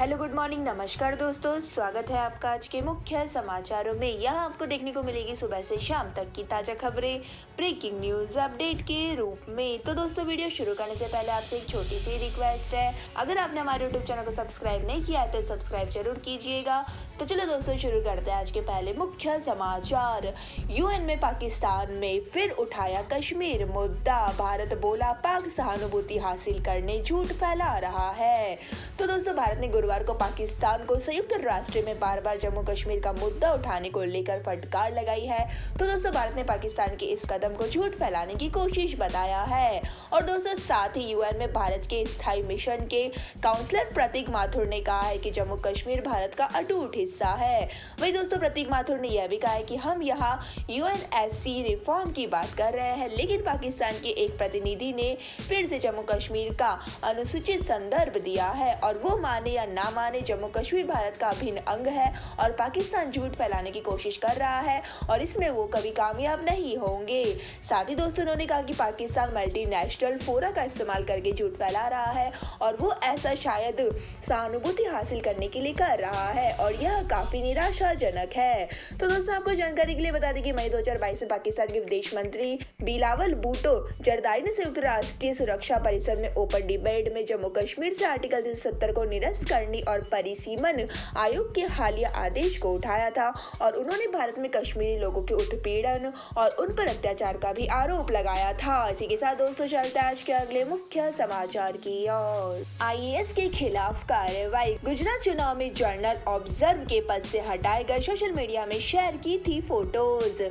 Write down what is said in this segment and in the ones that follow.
Hello good morning नमस्कार दोस्तों, स्वागत है आपका आज के मुख्य समाचारों में। यहाँ आपको देखने को मिलेगी सुबह से शाम तक की ताज़ा खबरें ब्रेकिंग न्यूज़ अपडेट के रूप में। तो दोस्तों वीडियो शुरू करने से पहले आपसे एक छोटी सी रिक्वेस्ट है, अगर आपने हमारे यूट्यूब चैनल को सब्सक्राइब नहीं किया है तो सब्सक्राइब जरूर कीजिएगा। तो चलो दोस्तों शुरू करते हैं आज के पहले मुख्य समाचार। यूएन में पाकिस्तान में फिर उठाया कश्मीर मुद्दा, भारत बोला पाक सहानुभूति हासिल करने झूठ फैला रहा है। तो दोस्तों भारत ने गुरुवार को पाकिस्तान को संयुक्त राष्ट्र में बार बार जम्मू कश्मीर का मुद्दा उठाने को लेकर फटकार लगाई है। तो दोस्तों भारत ने पाकिस्तान के इस कदम को झूठ फैलाने की कोशिश बताया है। और दोस्तों साथ ही यूएन में भारत के स्थायी मिशन के काउंसलर प्रतीक माथुर ने कहा है कि जम्मू कश्मीर भारत का अटूट हिस्सा है। वही दोस्तों प्रतीक माथुर ने यह भी कहा है कि हम यहाँ यूएनएससी रिफॉर्म की बात कर रहे हैं, लेकिन पाकिस्तान के एक प्रतिनिधि ने फिर से जम्मू कश्मीर का अनुचित संदर्भ दिया है और वो माने या ना माने जम्मू कश्मीर भारत का अभिन्न अंग है और पाकिस्तान झूठ फैलाने की कोशिश कर रहा है और इसमें वो कभी कामयाब नहीं होंगे। साथ ही दोस्तों उन्होंने कहा कि पाकिस्तान मल्टीनेशनल फोरा का इस्तेमाल करके झूठ फैला रहा है और वो ऐसा शायद सहानुभूति हासिल करने के लिए कर रहा है और यह काफी निराशाजनक है। तो दोस्तों आपको जानकारी के लिए बता दें कि मई 2022 में पाकिस्तान के विदेश मंत्री बिलावल भुट्टो जरदारी ने संयुक्त राष्ट्रीय सुरक्षा परिषद में ओपन डिबेट में जम्मू कश्मीर से आर्टिकल 370 को निरस्त करने और परिसीमन आयोग के हालिया आदेश को उठाया था और उन्होंने भारत में कश्मीरी लोगों के उत्पीड़न और उन पर अत्याचार का भी आरोप लगाया था। इसी के साथ दोस्तों चलते हैं आज के अगले मुख्य समाचार की ओर। आईएएस के खिलाफ कार्रवाई, गुजरात चुनाव में जर्नल ऑब्जर्व के पद से हटाए गए, सोशल मीडिया में शेयर की थी फोटोज।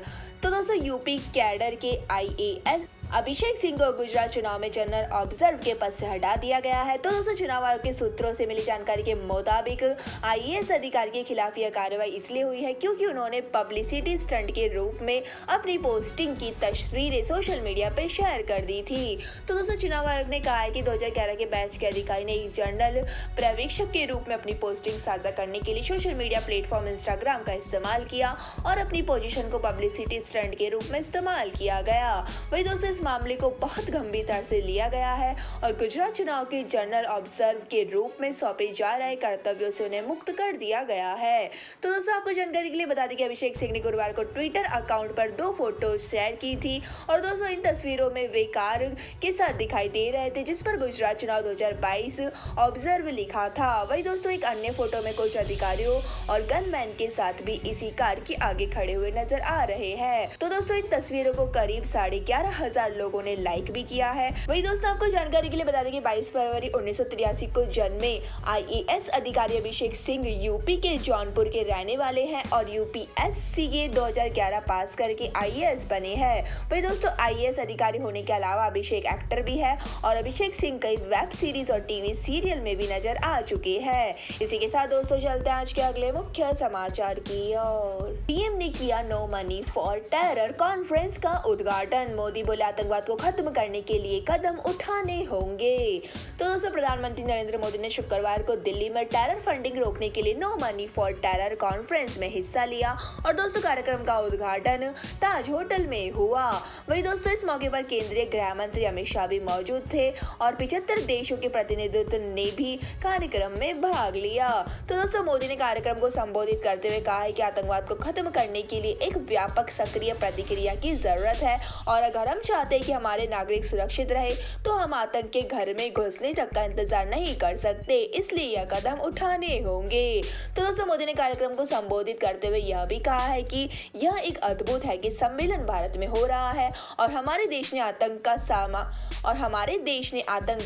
तो दोस्तों यूपी कैडर के आईएएस अभिषेक सिंह को गुजरात चुनाव में जनरल ऑब्जर्व के पद से हटा दिया गया है। तो दोस्तों चुनाव आयोग के सूत्रों से मिली जानकारी के मुताबिक आईएएस अधिकारी के खिलाफ यह कार्रवाई इसलिए हुई है क्योंकि उन्होंने पब्लिसिटी स्टंट के रूप में अपनी पोस्टिंग की तस्वीरें सोशल मीडिया पर शेयर कर दी थी। तो दोस्तों चुनाव आयोग ने कहा है कि 2011 के बैच के अधिकारी ने एक जनरल पर्यवेक्षक के रूप में अपनी पोस्टिंग साझा करने के लिए सोशल मीडिया प्लेटफॉर्म इंस्टाग्राम का इस्तेमाल किया और अपनी पोजीशन को पब्लिसिटी स्टंट के रूप में इस्तेमाल किया गया। वही दोस्तों इस मामले को बहुत गंभीरता से लिया गया है और गुजरात चुनाव के जनरल ऑब्जर्व के रूप में सौंपे जा रहे कर्तव्यों से उन्हें मुक्त कर दिया गया है। तो दोस्तों आपको जानकारी के लिए बता दें कि अभिषेक सिंह ने गुरुवार को ट्विटर अकाउंट पर 2 फोटो शेयर की थी और दोस्तों इन तस्वीरों में वे कार के साथ दिखाई दे रहे थे जिस पर गुजरात चुनाव 2022 ऑब्जर्व लिखा था। वही दोस्तों एक अन्य फोटो में कुछ अधिकारियों और गनमैन के साथ भी इसी कार के आगे खड़े हुए नजर आ रहे हैं। तो दोस्तों इन तस्वीरों को करीब 11,500 लोगों ने लाइक भी किया है। वही दोस्तों आपको जानकारी के लिए बता दें कि 22 फरवरी 1983 को जन्मे आईएएस अधिकारी अभिषेक सिंह यूपी के जौनपुर के रहने वाले हैं और यूपीएससी के 2011 पास करके आईएएस बने हैं। वही दोस्तों आईएएस अधिकारी होने के अलावा अभिषेक एक्टर भी है और अभिषेक सिंह कई वेब सीरीज और टीवी सीरियल में भी नजर आ चुके हैं। इसी के साथ दोस्तों चलते हैं आज के अगले मुख्य समाचार की ओर। पीएम ने किया no money for terror conference का उद्घाटन, मोदी बोले आतंकवाद को खत्म करने के लिए कदम उठाने होंगे। तो दोस्तों प्रधानमंत्री नरेंद्र मोदी ने शुक्रवार को दिल्ली में टेरर फंडिंग रोकने के लिए no money for terror conference में हिस्सा लिया और दोस्तों कार्यक्रम का उद्घाटन ताज होटल में हुआ। वही दोस्तों इस मौके पर केंद्रीय गृह मंत्री अमित शाह भी मौजूद थे और 75 देशों के प्रतिनिधित्व ने भी कार्यक्रम में भाग लिया। तो दोस्तों मोदी ने कार्यक्रम को संबोधित करते हुए कहा है कि आतंकवाद को खत्म करने के लिए एक व्यापक सक्रिय प्रतिक्रिया की जरूरत है और अगर हम चाहते हैं कि हमारे नागरिक सुरक्षित रहे तो हम आतंक के घर में घुसने तक का इंतजार नहीं कर सकते, इसलिए यह कदम उठाने होंगे। तो दोस्तों मोदी ने कार्यक्रम को संबोधित करते हुए यह भी कहा है कि यह एक अद्भुत है कि सम्मेलन भारत में हो रहा है और हमारे देश ने आतंक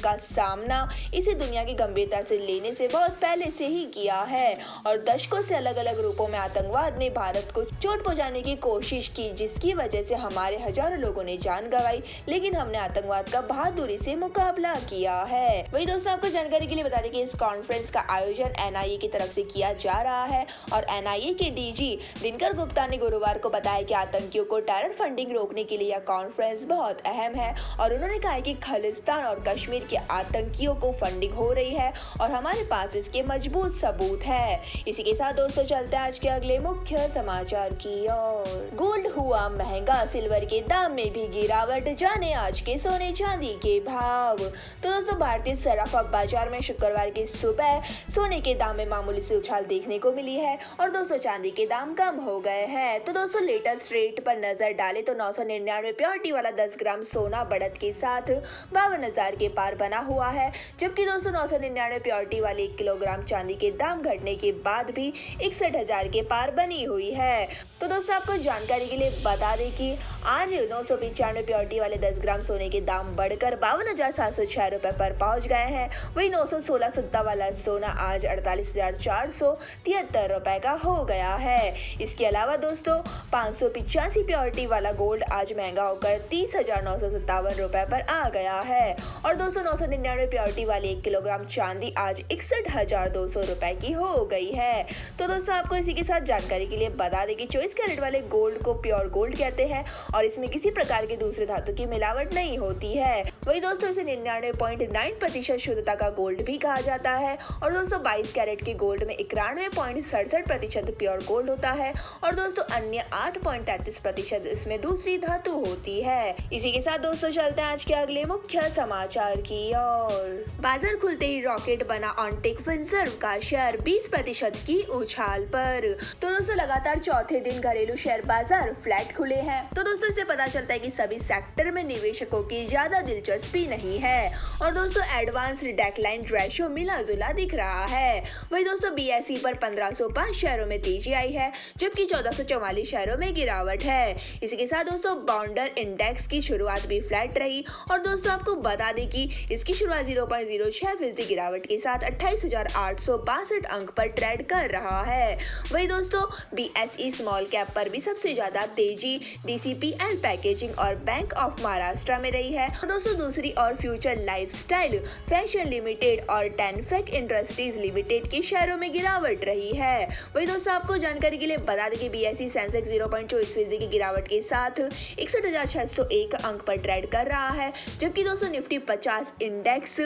का सामना इसे दुनिया की गंभीरता से लेने से बहुत पहले से ही किया है और दशकों से अलग अलग रूपों में आतंकवाद ने भारत को चोट पहुंचाने की कोशिश की जिसकी वजह से हमारे हजारों लोगों ने जान गंवाई, लेकिन हमने आतंकवाद का बहादुरी से मुकाबला किया है। वही दोस्तों आपको जानकारी के लिए बता दें कि इस कॉन्फ्रेंस का आयोजन एनआईए की तरफ से किया जा रहा है और एनआईए के डीजी दिनकर गुप्ता ने गुरुवार को बताया कि आतंकियों को टेरर फंडिंग रोकने के लिए यह कॉन्फ्रेंस बहुत अहम है और उन्होंने कहा कि खालिस्तान और कश्मीर के आतंकियों को फंडिंग हो रही है और हमारे पास इसके मजबूत सबूत है। इसी के साथ दोस्तों चलते हैं आज के अगले मुख्य समाचार की ओर। गोल्ड हुआ महंगा, सिल्वर के दाम में भी गिरावट, गिरावट, जाने आज के सोने चांदी के भाव। तो दोस्तों भारतीय सराफा बाजार में शुक्रवार की सुबह सोने के दाम में मामूली सी उछाल देखने को मिली है और दोस्तों चांदी के दाम कम हो गए हैं। तो दोस्तों लेटेस्ट रेट पर नजर डालें तो 999 प्योरिटी वाला 10 ग्राम सोना बढ़त के साथ 52,000 के पार बना हुआ है, जबकि दोस्तों 999 प्योरिटी वाले 1 किलोग्राम चांदी के दाम घटने के बाद भी 61,000 के पार बनी हुई है। तो दोस्तों आपको जानकारी के लिए बता दें कि आज 995 प्योरिटी वाले 10 ग्राम सोने के दाम बढ़कर 52,706 रुपए पर पहुंच गए हैं। वहीं 916 सुद्धा वाला सोना आज 48,473 रुपए का हो गया है। इसके अलावा दोस्तों 585 प्योरिटी वाला गोल्ड आज महंगा होकर 30,957 रुपए पर आ गया है और दोस्तों 999 प्योरिटी वाली 1 किलोग्राम चांदी आज 61,200 रुपए की हो गई है। तो दोस्तों आपको इसी के साथ जानकारी के लिए बता दें कि 24 कैरेट वाले गोल्ड को प्योर गोल्ड कहते हैं और इसमें किसी प्रकार के दूसरे धातु की मिलावट नहीं होती है। वही दोस्तों इसे 99.9% शुद्धता का गोल्ड भी कहा जाता है और दोस्तों 22 कैरेट के गोल्ड में 91.67% प्योर गोल्ड होता है और दोस्तों अन्य 8.33% इसमें दूसरी धातु होती है। इसी के साथ दोस्तों चलते हैं आज के अगले मुख्य समाचार की ओर। बाजार खुलते ही रॉकेट बना ऑनटेक फिनसर्व का शेयर 20% की उछाल पर। तो दोस्तों लगातार चौथे दिन घरेलू शेयर बाजार फ्लैट खुले हैं। तो दोस्तों इससे पता चलता है कि सभी सेक्टर में निवेशकों की ज्यादा दिलचस्पी नहीं है और दोस्तों एडवांस्ड डेक्लाइन रेशियो मिला जुला दिख रहा है। वही दोस्तों बीएसई पर 1505 शेयरों में तेजी आई है, जबकि 1444 शेयरों में गिरावट है। इसी के साथ दोस्तों बाउंडर इंडेक्स की शुरुआत भी फ्लैट रही और दोस्तों आपको बता दें कि इसकी शुरुआत 0.06% गिरावट के साथ 28,862 अंक पर ट्रेड कर रहा है। वही दोस्तों बीएसई स्मॉल कैप पर भी सबसे ज्यादा तेजी डीसीपीएल पैकेजिंग और बैंक ऑफ महाराष्ट्र में रही है और दोस्तों दूसरी और फ्यूचर लाइफस्टाइल फैशन लिमिटेड और टेनफेक इंडस्ट्रीज लिमिटेड के शेयरों में गिरावट रही है। वही दोस्तों आपको जानकारी के लिए बता दें कि बीएसई सेंसेक्स 0.24% की गिरावट के साथ 61,601 अंक पर ट्रेड कर रहा है, जबकि दोस्तों निफ्टी 50 इंडेक्स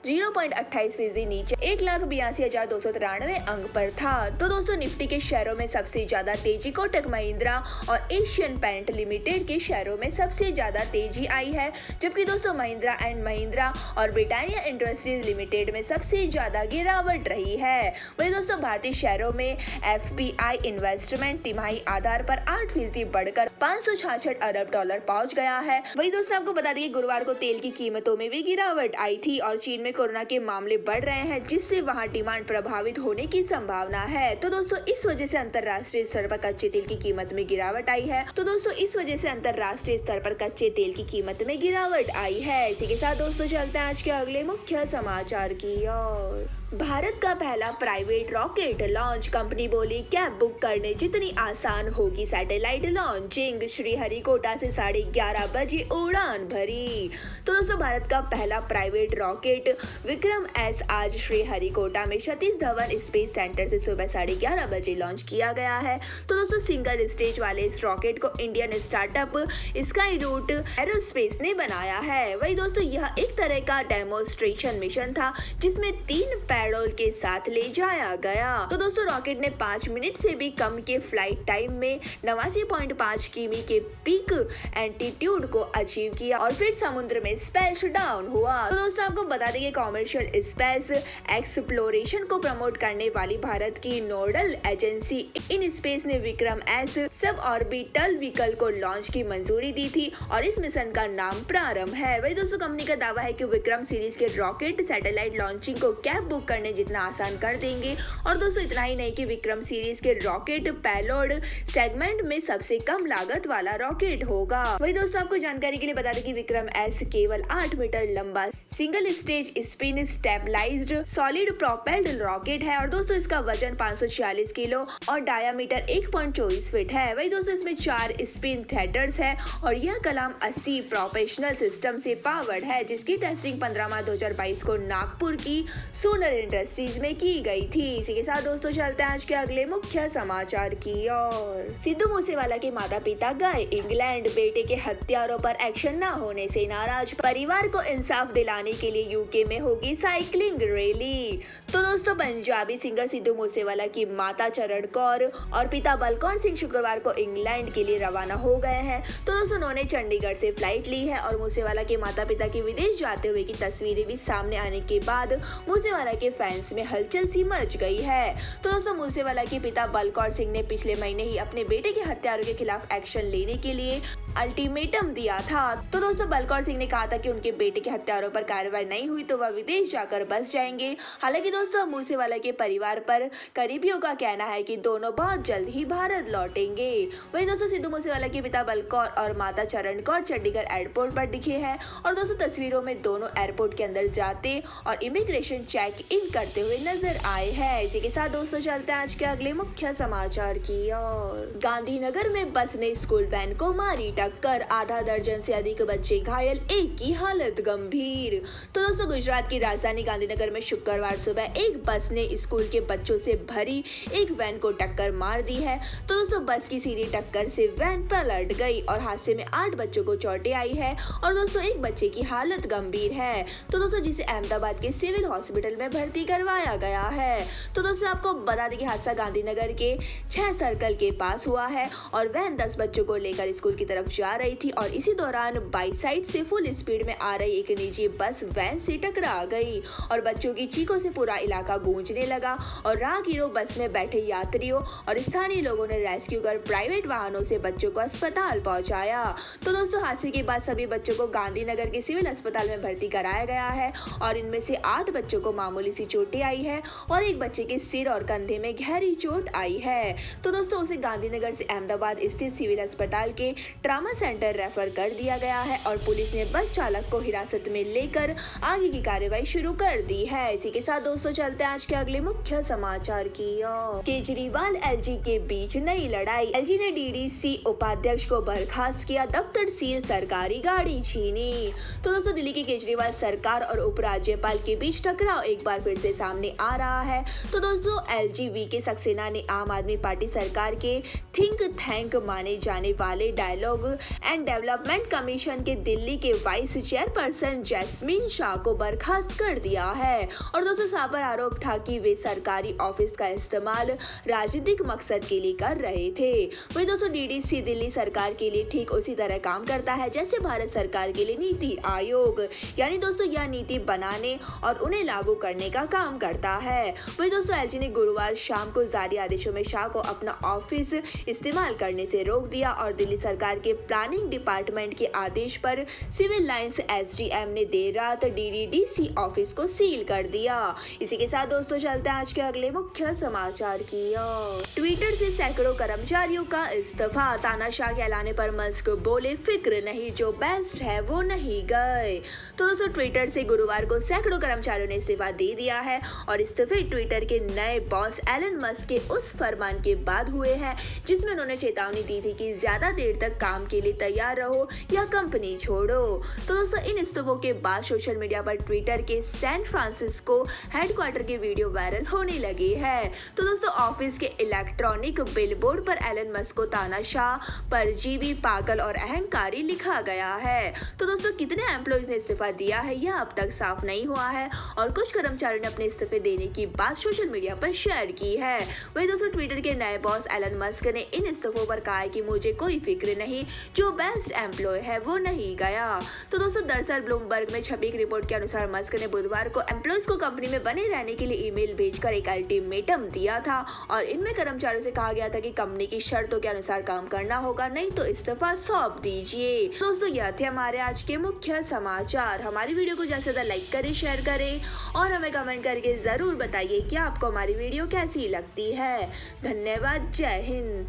0.28% नीचे 1,82,293 अंक पर था। तो दोस्तों निफ्टी के शेयरों में सबसे ज्यादा तेजी कोटक महिंद्रा और एशियन पेंट लिमिटेड के शेयरों में सबसे ज्यादा तेजी आई है, जबकि दोस्तों महिंद्रा एंड महिंद्रा और ब्रिटानिया इंडस्ट्रीज लिमिटेड में सबसे ज्यादा गिरावट रही है। वही दोस्तों भारतीय शेयरों में एफपीआई इन्वेस्टमेंट तिमाही आधार पर 8% बढ़कर 566 अरब डॉलर पहुंच गया है। वही दोस्तों आपको बता दें गुरुवार को तेल की कीमतों में भी गिरावट आई थी और चीन में कोरोना के मामले बढ़ रहे हैं, जिससे वहां डिमांड प्रभावित होने की संभावना है। तो दोस्तों इस वजह से अंतरराष्ट्रीय स्तर पर कच्चे तेल की कीमत में गिरावट आई है। तो दोस्तों इस वजह से अंतरराष्ट्रीय स्तर पर कच्चे तेल की कीमत में गिरावट आई है। इसी के साथ दोस्तों चलते हैं आज के अगले मुख्य समाचार की ओर। भारत का पहला प्राइवेट रॉकेट लॉन्च, कंपनी बोली कैब बुक करने जितनी आसान होगी सैटेलाइट लॉन्चिंग। श्रीहरिकोटा से 11:30 बजे उड़ान भरी। तो दोस्तों भारत का पहला प्राइवेट रॉकेट विक्रम एस आज श्रीहरिकोटा में सतीश धवन स्पेस सेंटर से सुबह 11:30 बजे लॉन्च किया गया है। तो दोस्तों सिंगल स्टेज वाले इस रॉकेट को Indian startup Skyroot Aerospace ने बनाया है। वही दोस्तों यह एक तरह का डेमोन्स्ट्रेशन मिशन था जिसमें 3 पैडल के साथ ले जाया गया। तो दोस्तों रॉकेट ने 5 मिनट से भी कम के फ्लाइट टाइम में 89.5 किमी के पीक एल्टीट्यूड को अचीव किया और फिर समुद्र में स्पैश डाउन हुआ। तो दोस्तों आपको बता दें कि कॉमर्शियल स्पेस एक्सप्लोरेशन को प्रमोट करने वाली भारत की नोडल एजेंसी इन स्पेस ने Vikram S sub orbital vehicle को लॉन्च की मंजूरी दी थी और इस मिशन का नाम प्रारंभ है। वही दोस्तों कंपनी का दावा है कि विक्रम सीरीज के रॉकेट सैटेलाइट लॉन्चिंग को कैब बुक करने जितना आसान कर देंगे और दोस्तों इतना ही नहीं कि विक्रम सीरीज के रॉकेट पेलोड सेगमेंट में सबसे कम लागत वाला रॉकेट होगा। वही दोस्तों आपको जानकारी के लिए बता दें कि विक्रम एस केवल 8 मीटर लंबा single stage spin stabilised solid propelled rocket है और दोस्तों इसका वजन 546 किलो और डायामीटर 1.24 फीट है। वही दोस्तों इसमें 4 स्पिन थ्रेडर्स है और यह कलाम 80 प्रोपेशनल सिस्टम से पावर्ड है, जिसकी टेस्टिंग 15 मार्च 2022 को नागपुर की सोलर एंकर इंडस्ट्रीज में की गई थी। इसी के साथ दोस्तों चलते हैं आज के अगले मुख्य समाचार की ओर। सिद्धू मूसेवाला के माता पिता गए इंग्लैंड, बेटे के हत्यारों पर एक्शन न होने से नाराज परिवार को इंसाफ दिलाने के लिए यूके में होगी साइकिलिंग रैली। तो दोस्तों पंजाबी सिंगर सिद्धू मूसेवाला की माता चरण कौर और पिता बलकौर सिंह शुक्रवार को इंग्लैंड के लिए रवाना हो गए हैं। तो दोस्तों उन्होंने चंडीगढ़ से फ्लाइट ली है और मूसेवाला के माता पिता की विदेश जाते हुए की तस्वीरें भी सामने आने के बाद मूसेवाला के फैंस में हलचल सी मच गई है। तो दोस्तों मूसेवाला के पिता बलकौर सिंह ने पिछले महीने ही अपने बेटे के हत्यारों के खिलाफ एक्शन लेने के लिए अल्टीमेटम दिया था। तो दोस्तों बलकौर सिंह ने कहा था कि उनके बेटे के हत्यारों पर कार्रवाई नहीं हुई तो वह विदेश जाकर बस जाएंगे। हालांकि दोस्तों मूसेवाला के परिवार पर करीबियों का कहना है कि दोनों बहुत जल्द ही भारत लौटेंगे। वहीं दोस्तों सिद्धू मूसेवाला के पिता बलकौर और माता चरण कौर चंडीगढ़ एयरपोर्ट पर दिखे हैं और दोस्तों तस्वीरों में दोनों एयरपोर्ट के अंदर जाते और इमिग्रेशन चेक इन करते हुए नजर आए हैं। इसी के साथ दोस्तों चलते हैं आज के अगले मुख्य समाचार की ओर। गांधीनगर में बस ने स्कूल वैन को मारी टक्कर, आधा दर्जन से अधिक बच्चे घायल, एक की हालत गंभीर। तो दोस्तों गुजरात की राजधानी गांधीनगर में शुक्रवार सुबह एक बस ने स्कूल के बच्चों से भरी एक वैन को टक्कर मार दी है। तो दोस्तों बस की सीधी टक्कर से वैन पलट गई और हादसे में 8 बच्चों को चोटें आई है और दोस्तों एक बच्चे की हालत गंभीर है। तो दोस्तों जिसे अहमदाबाद के सिविल हॉस्पिटल में भर्ती करवाया गया है। तो दोस्तों आपको बता दें कि हादसा गांधीनगर के 6 सर्कल के पास हुआ है और वैन 10 बच्चों को लेकर स्कूल की तरफ जा रही थी और इसी दौरान बाई साइड से फुल स्पीड में आ रही एक निजी बस वैन से टकरा गई और बच्चों की चीखों से पूरा इलाका गूंजने लगा और राहगीरों, बस में बैठे यात्रियों और स्थानीय लोगों ने रेस्क्यू कर प्राइवेट वाहनों से बच्चों को अस्पताल पहुंचाया। तो दोस्तों हादसे के बाद सभी बच्चों को गांधीनगर के सिविल अस्पताल में भर्ती कराया गया है और इनमें से 8 बच्चों को मामूली सी चोटें आई है और एक बच्चे के सिर और कंधे में गहरी चोट आई है। तो दोस्तों उसे गांधीनगर से अहमदाबाद स्थित सिविल अस्पताल के ट्रामा सेंटर रेफर कर दिया गया है और पुलिस ने बस चालक को हिरासत में लेकर आगे की कार्रवाई शुरू कर दी है। इसी के साथ दोस्तों चलते हैं आज के अगले मुख्य समाचार की ओर। केजरीवाल एलजी के बीच नई लड़ाई, एलजी ने डीडीसी उपाध्यक्ष को बर्खास्त किया, दफ्तर सील, सरकारी गाड़ी छीनी। तो दोस्तों दिल्ली की केजरीवाल सरकार और उपराज्यपाल के बीच टकराव एक बार फिर से सामने आ रहा है। तो दोस्तों एलजी वीके सक्सेना ने आम आदमी पार्टी सरकार के थिंक टैंक माने जाने वाले डायलॉग एंड डेवलपमेंट कमीशन के दिल्ली के वाइस चेयरपर्सन जैस्मीन शाह को बर्खास्त कर दिया है और दोस्तों साहब पर आरोप था कि वे सरकारी ऑफिस का इस्तेमाल राजनीतिक मकसद के लिए कर रहे थे। वही दोस्तों डीडीसी दिल्ली सरकार के लिए ठीक उसी तरह काम करता है जैसे भारत सरकार के लिए नीति आयोग, यानी दोस्तों यह नीति बनाने और उन्हें लागू करने का काम करता है। वही दोस्तों एलजी ने गुरुवार शाम को जारी आदेशों में शाह को अपना ऑफिस इस्तेमाल करने से रोक दिया और दिल्ली सरकार के प्लानिंग डिपार्टमेंट के आदेश पर सिविल लाइंस एसडीएम ने देर रात डीडीसी ऑफिस को सील कर दिया। इसी के साथ दोस्तों चलते हैं आज के अगले मुख्य समाचार की ओर। ट्विटर से सैकड़ों कर्मचारियों का इस्तीफा, तानाशाह के ऐलान पर मस्क बोले फिक्र नहीं, जो बेस्ट है वो नहीं गए। तो दोस्तों ट्विटर से गुरुवार को सैकड़ों कर्मचारियों ने इस्तीफा दे दिया है और इस्तीफे ट्विटर के नए बॉस एलन मस्क के उस फरमान के बाद हुए हैं जिसमें उन्होंने चेतावनी दी थी कि ज्यादा देर तक काम के लिए तैयार रहो या कंपनी छोड़ो। तो दोस्तों इन इस्तीफों के बाद सोशल मीडिया पर ट्विटर के सैन फ्रांसिस्को हेडक्वार्टर के वीडियो वायरल होने लगे हैं। तो दोस्तों ऑफिस के इलेक्ट्रॉनिक बिलबोर्ड पर एलन मस्क को तानाशाह, परजीवी, पागल और अहंकारी लिखा गया है। तो दोस्तों कितने एम्प्लॉइज ने इस्तीफा दिया है यह अब तक साफ नहीं हुआ है और कुछ कर्मचारियों ने अपने इस्तीफे देने की बात सोशल मीडिया पर शेयर की है। वही दोस्तों ट्विटर के नए बॉस एलन मस्क ने इन इस्तीफों पर कहा है कि मुझे कोई फिक्र नहीं, जो बेस्ट एम्प्लॉय है वो नहीं गया। तो दोस्तों दरअसल ब्लूमबर्ग में छपी एक रिपोर्ट के अनुसार मस्क ने बुधवार को एम्प्लॉइज को कंपनी में बने रहने के लिए ईमेल भेजकर एक अल्टीमेटम दिया था और इनमें कर्मचारियों से कहा गया था कि कंपनी की शर्तों के अनुसार काम करना होगा, नहीं तो इस्तीफा सौंप दीजिए। दोस्तों यह थे हमारे आज के मुख्य समाचार। हमारी वीडियो को ज्यादा से ज्यादा लाइक करें, शेयर करें और हमें कमेंट करके जरूर बताइए कि आपको हमारी वीडियो कैसी लगती है। धन्यवाद, जय हिंद।